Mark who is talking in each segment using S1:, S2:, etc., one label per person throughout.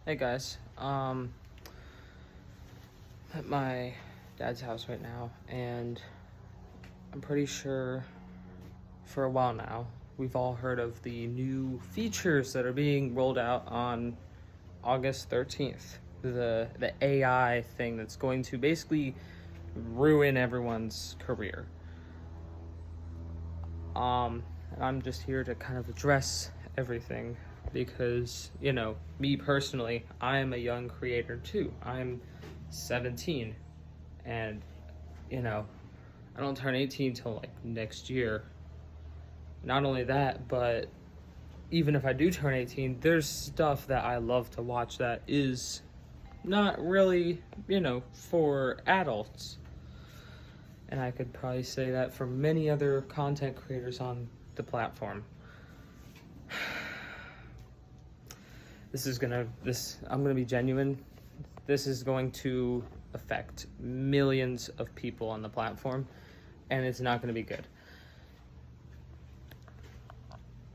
S1: Hey guys, at my dad's house right now, and I'm pretty sure for a while now we've all heard of the new features that are being rolled out on August 13th. The AI thing that's going to basically ruin everyone's career. And I'm just here to kind of address everything because, me personally, I am a young creator too. I'm 17 and, I don't turn 18 till like next year. Not only that, but even if I do turn 18, there's stuff that I love to watch that is not really, for adults. And I could probably say that for many other content creators on the platform. I'm gonna be genuine. This is going to affect millions of people on the platform, and it's not gonna be good.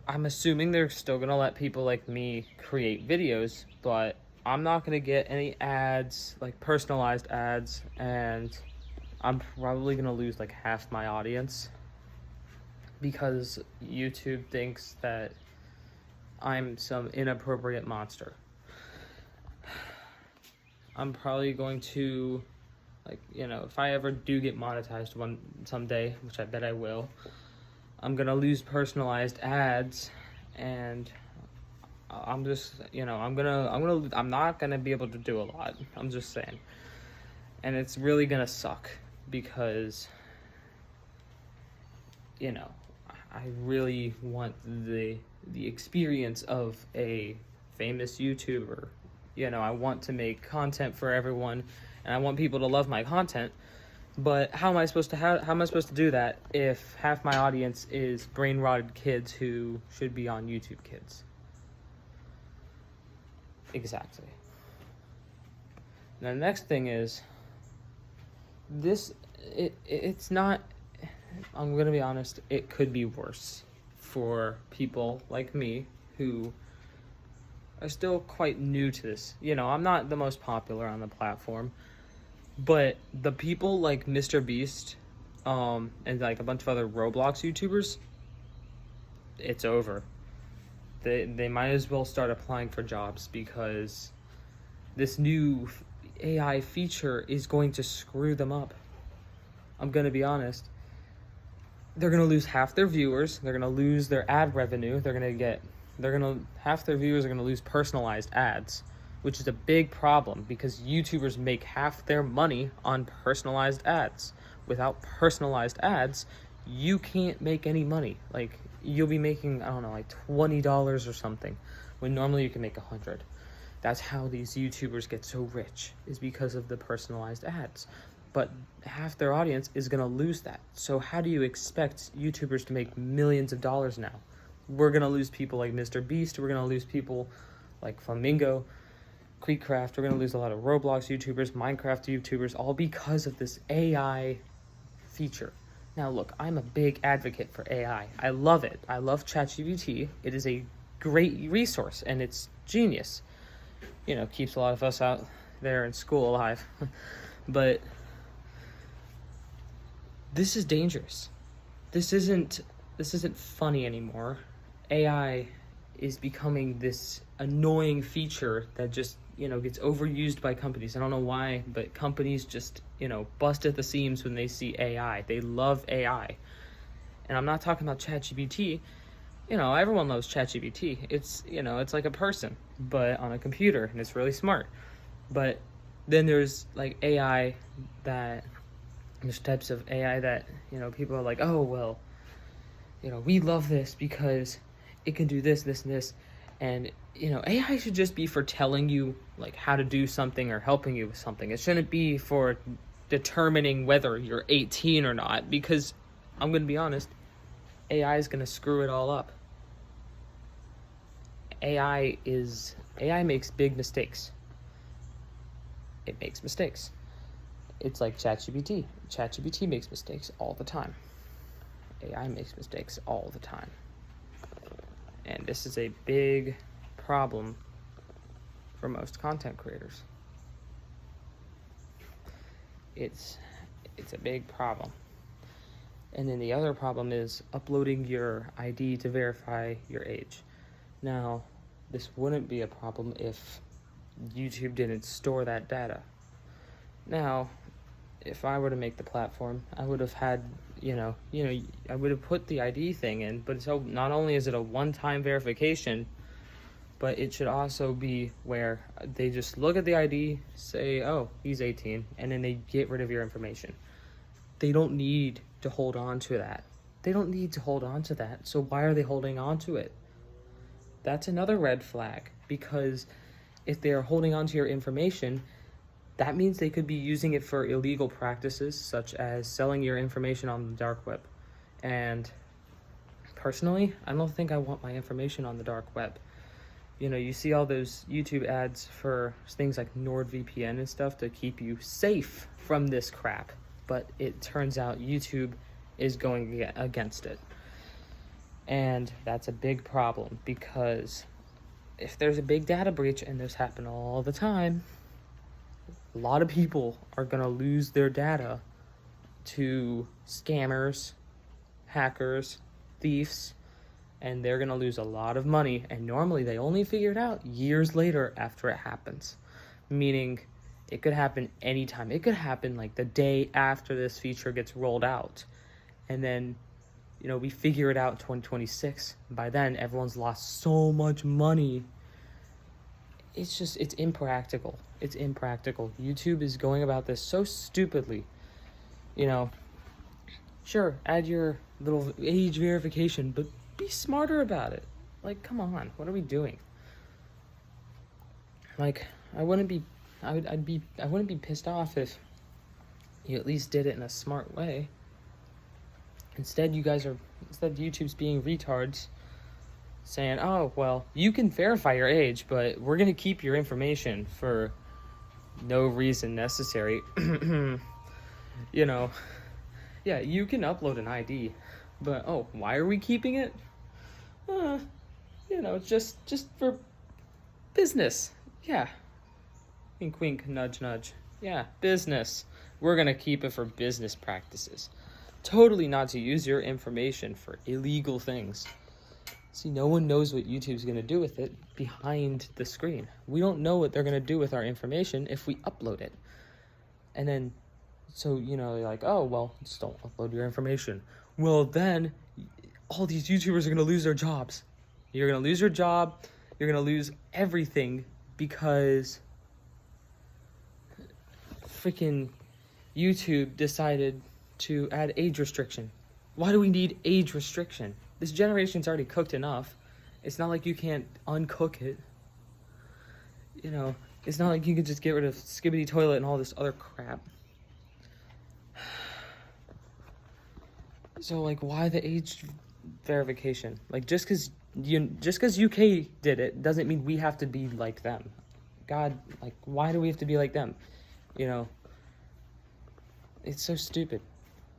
S1: I'm assuming they're still gonna let people like me create videos, but I'm not gonna get any ads, like personalized ads, and I'm probably gonna lose like half my audience because YouTube thinks that I'm some inappropriate monster. I'm probably going to, if I ever do get monetized someday, which I bet I will, I'm gonna lose personalized ads, and I'm just, I'm not gonna be able to do a lot. I'm just saying, and it's really gonna suck because, I really want the experience of a famous YouTuber. I want to make content for everyone, and I want people to love my content. But how am I supposed to do that if half my audience is brain rotted kids who should be on YouTube Kids? Exactly. Now the next thing is it's not, I'm gonna be honest, it could be worse for people like me who are still quite new to this. I'm not the most popular on the platform, but the people like Mr. Beast, and like a bunch of other Roblox YouTubers, it's over. They might as well start applying for jobs because this new AI feature is going to screw them up. I'm gonna be honest. They're gonna lose half their viewers. They're gonna lose their ad revenue. Half their viewers are gonna lose personalized ads, which is a big problem because YouTubers make half their money on personalized ads. Without personalized ads, you can't make any money. Like, you'll be making, I don't know, like $20 or something, when normally you can make $100. That's how these YouTubers get so rich, is because of the personalized ads. But half their audience is gonna lose that. So how do you expect YouTubers to make millions of dollars now? We're gonna lose people like Mr. Beast. We're gonna lose people like Flamingo, Creekcraft. We're gonna lose a lot of Roblox YouTubers, Minecraft YouTubers, all because of this AI feature. Now look, I'm a big advocate for AI. I love it. I love ChatGPT. It is a great resource, and it's genius. Keeps a lot of us out there in school alive. But this is dangerous. This isn't funny anymore. AI is becoming this annoying feature that just, gets overused by companies. I don't know why, but companies just, bust at the seams when they see AI. They love AI. And I'm not talking about ChatGPT. Everyone loves ChatGPT. It's, it's like a person, but on a computer, and it's really smart. But then there's like there's types of AI that, people are like, oh, well, we love this because it can do this, this, and this. And, AI should just be for telling you, like, how to do something or helping you with something. It shouldn't be for determining whether you're 18 or not, because I'm going to be honest, AI is going to screw it all up. AI makes big mistakes. It makes mistakes. It's like ChatGPT. ChatGPT makes mistakes all the time. AI makes mistakes all the time. And this is a big problem for most content creators. It's a big problem. And then the other problem is uploading your ID to verify your age. Now, this wouldn't be a problem if YouTube didn't store that data. Now, if I were to make the platform, I would have had, I would have put the ID thing in, but so not only is it a one-time verification, but it should also be where they just look at the ID, say, oh, he's 18, and then they get rid of your information. They don't need to hold on to that. So why are they holding on to it? That's another red flag, because if they're holding on to your information, that means they could be using it for illegal practices, such as selling your information on the dark web. And personally, I don't think I want my information on the dark web. You see all those YouTube ads for things like NordVPN and stuff to keep you safe from this crap. But it turns out YouTube is going against it. And that's a big problem, because if there's a big data breach, and this happens all the time, a lot of people are going to lose their data to scammers, hackers, thieves, and they're going to lose a lot of money. And normally they only figure it out years later after it happens, meaning it could happen anytime. It could happen like the day after this feature gets rolled out, and then we figure it out in 2026. By then everyone's lost so much money. It's impractical. YouTube is going about this so stupidly. Sure, add your little age verification, but be smarter about it. Like, come on, what are we doing? Like, I wouldn't be pissed off if you at least did it in a smart way. Instead, YouTube's being retards, saying, oh, well, you can verify your age, but we're going to keep your information for no reason necessary. Yeah, you can upload an ID, but, oh, why are we keeping it? Just for business. Yeah. Wink, wink, nudge, nudge. Yeah, business. We're going to keep it for business practices. Totally not to use your information for illegal things. See, no one knows what YouTube's going to do with it behind the screen. We don't know what they're going to do with our information if we upload it. And then, so, they're like, oh, well, just don't upload your information. Well, then, all these YouTubers are going to lose their jobs. You're going to lose your job. You're going to lose everything because freaking YouTube decided to add age restriction. Why do we need age restriction? This generation's already cooked enough. It's not like you can't uncook it. It's not like you can just get rid of Skibbity Toilet and all this other crap. So, like, why the age verification? Like, just because UK did it doesn't mean we have to be like them. God, like, why do we have to be like them? It's so stupid.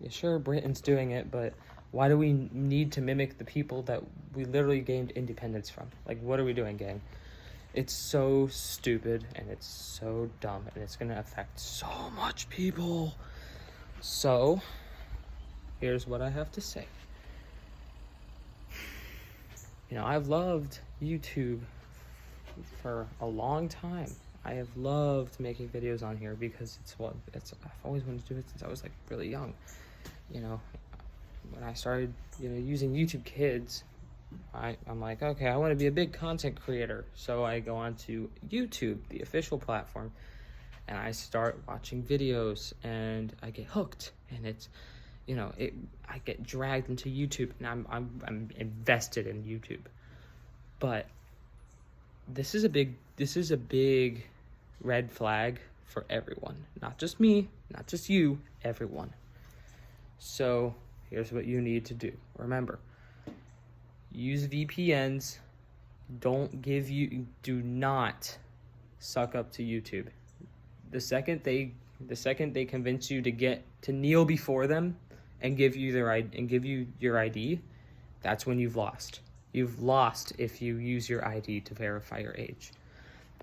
S1: Yeah, sure, Britain's doing it, but why do we need to mimic the people that we literally gained independence from? Like, what are we doing, gang? It's so stupid, and it's so dumb, and it's going to affect so much people. So, here's what I have to say. I've loved YouTube for a long time. I have loved making videos on here because I've always wanted to do it since I was like really young. When I started, using YouTube Kids, I'm like, okay, I want to be a big content creator. So I go on to YouTube, the official platform, and I start watching videos, and I get hooked, and it's, I get dragged into YouTube, and I'm invested in YouTube. But this is a big red flag for everyone, not just me, not just you, everyone. So here's what you need to do. Remember, use VPNs. Do not suck up to YouTube. The second they convince you to kneel before them and give you your ID, that's when you've lost. You've lost if you use your ID to verify your age.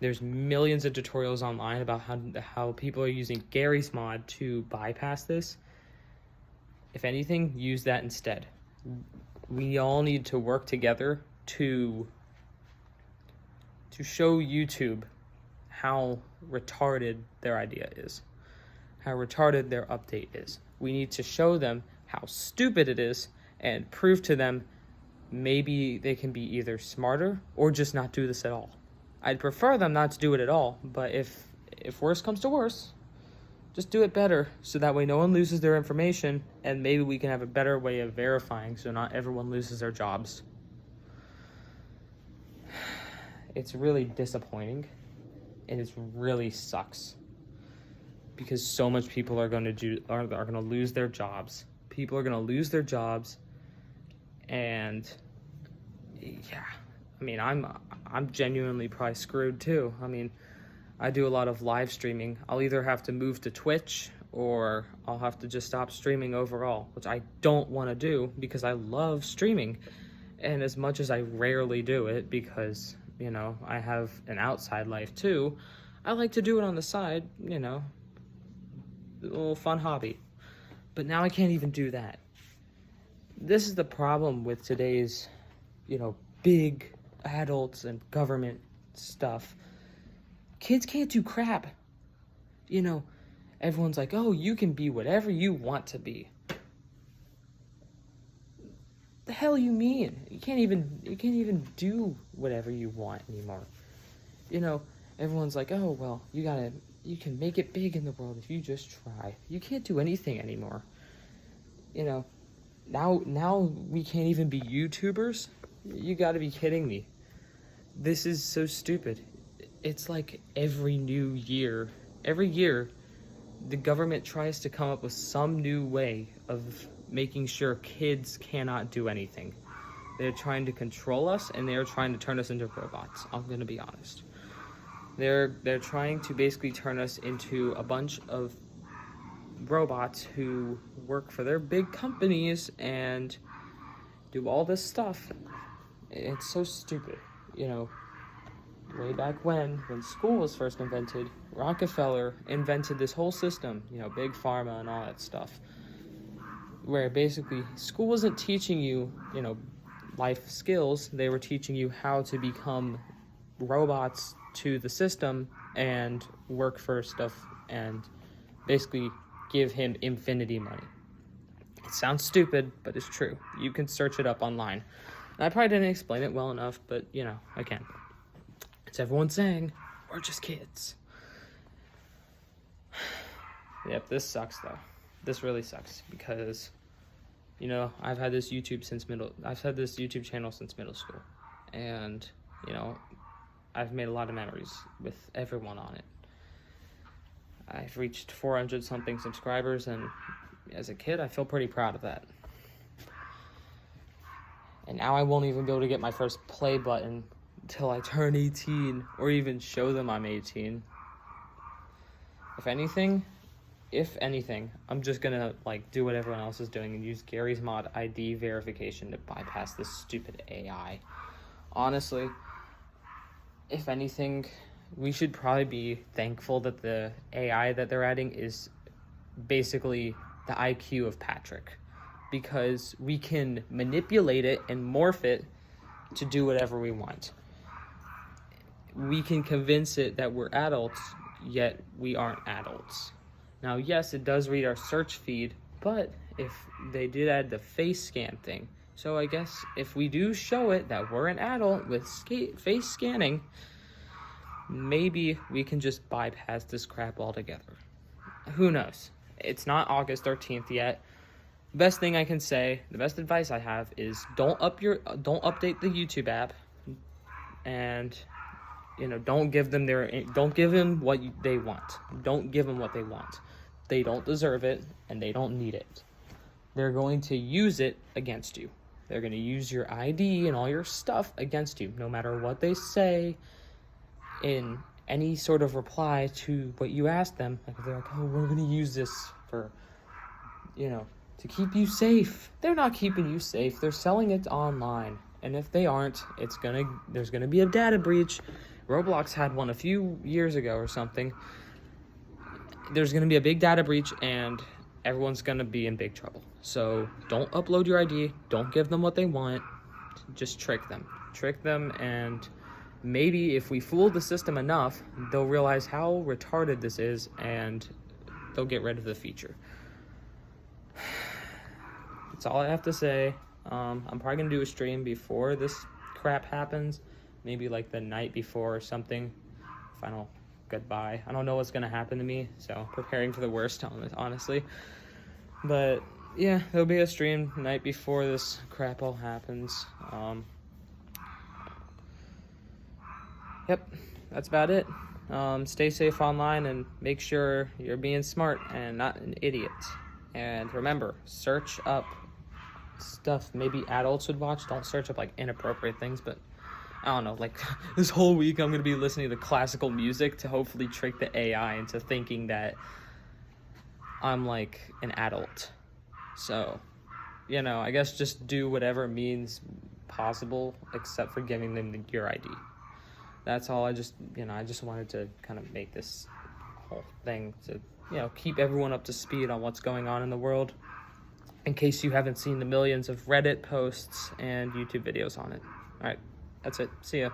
S1: There's millions of tutorials online about how people are using Gary's mod to bypass this. If anything, use that instead. We all need to work together to show YouTube how retarded their idea is, how retarded their update is. We need to show them how stupid it is and prove to them maybe they can be either smarter or just not do this at all. I'd prefer them not to do it at all, but if worse comes to worse, just do it better so that way no one loses their information, and maybe we can have a better way of verifying so not everyone loses their jobs. It's really disappointing, and it really sucks because so much people are going to lose their jobs. People are going to lose their jobs, and yeah, I mean, I'm genuinely probably screwed too. I mean, I do a lot of live streaming. I'll either have to move to Twitch or I'll have to just stop streaming overall, which I don't want to do because I love streaming. And as much as I rarely do it because, you know, I have an outside life too, I like to do it on the side, you know, a little fun hobby. But now I can't even do that. This is the problem with today's, you know, big adults and government stuff. Kids can't do crap. You know, everyone's like, oh, you can be whatever you want to be. The hell you mean? You can't even do whatever you want anymore. You know, everyone's like, oh, well, you can make it big in the world if you just try. You can't do anything anymore. You know, now we can't even be YouTubers? You gotta be kidding me. This is so stupid. It's like every year, the government tries to come up with some new way of making sure kids cannot do anything. They're trying to control us, and they're trying to turn us into robots. I'm gonna be honest. They're trying to basically turn us into a bunch of robots who work for their big companies and do all this stuff. It's so stupid, you know. Way back when school was first invented, Rockefeller invented this whole system, you know, big pharma and all that stuff, where basically school wasn't teaching you, you know, life skills. They were teaching you how to become robots to the system and work for stuff and basically give him infinity money. It sounds stupid, but it's true. You can search it up online. And I probably didn't explain it well enough, but, you know, I can. It's everyone saying, we're just kids. Yep, this sucks, though. This really sucks because, you know, I've had this YouTube channel since middle school. And, you know, I've made a lot of memories with everyone on it. I've reached 400-something subscribers, and as a kid, I feel pretty proud of that. And now I won't even be able to get my first play button until I turn 18, or even show them I'm 18. If anything, I'm just gonna, like, do what everyone else is doing and use Gary's mod ID verification to bypass this stupid AI. Honestly, if anything, we should probably be thankful that the AI that they're adding is basically the IQ of Patrick, because we can manipulate it and morph it to do whatever we want. We can convince it that we're adults, yet we aren't adults. Now, yes, it does read our search feed, but if they did add the face scan thing, so I guess if we do show it that we're an adult with face scanning, maybe we can just bypass this crap altogether. Who knows? It's not August 13th yet. The best thing I can say, the best advice I have is don't update the YouTube app, and, you know, don't give them what they want. Don't give them what they want. They don't deserve it, and they don't need it. They're going to use it against you. They're going to use your ID and all your stuff against you, no matter what they say in any sort of reply to what you ask them. Like, if they're like, oh, we're going to use this for, you know, to keep you safe. They're not keeping you safe. They're selling it online. And if they aren't, there's gonna be a data breach, Roblox had one a few years ago or something. There's going to be a big data breach and everyone's going to be in big trouble. So don't upload your ID. Don't give them what they want. Just trick them. Trick them, and maybe if we fool the system enough, they'll realize how retarded this is and they'll get rid of the feature. That's all I have to say. I'm probably going to do a stream before this crap happens. Maybe like the night before or something. Final goodbye. I don't know what's going to happen to me, so preparing for the worst, honestly. But yeah, there'll be a stream the night before this crap all happens. Yep, that's about it. Stay safe online and make sure you're being smart and not an idiot. And remember, search up stuff maybe adults would watch. Don't search up like inappropriate things, but I don't know, like this whole week I'm going to be listening to classical music to hopefully trick the AI into thinking that I'm like an adult. So, you know, I guess just do whatever means possible except for giving them your ID. That's all. I just wanted to kind of make this whole thing to, keep everyone up to speed on what's going on in the world, in case you haven't seen the millions of Reddit posts and YouTube videos on it. All right, that's it. See ya.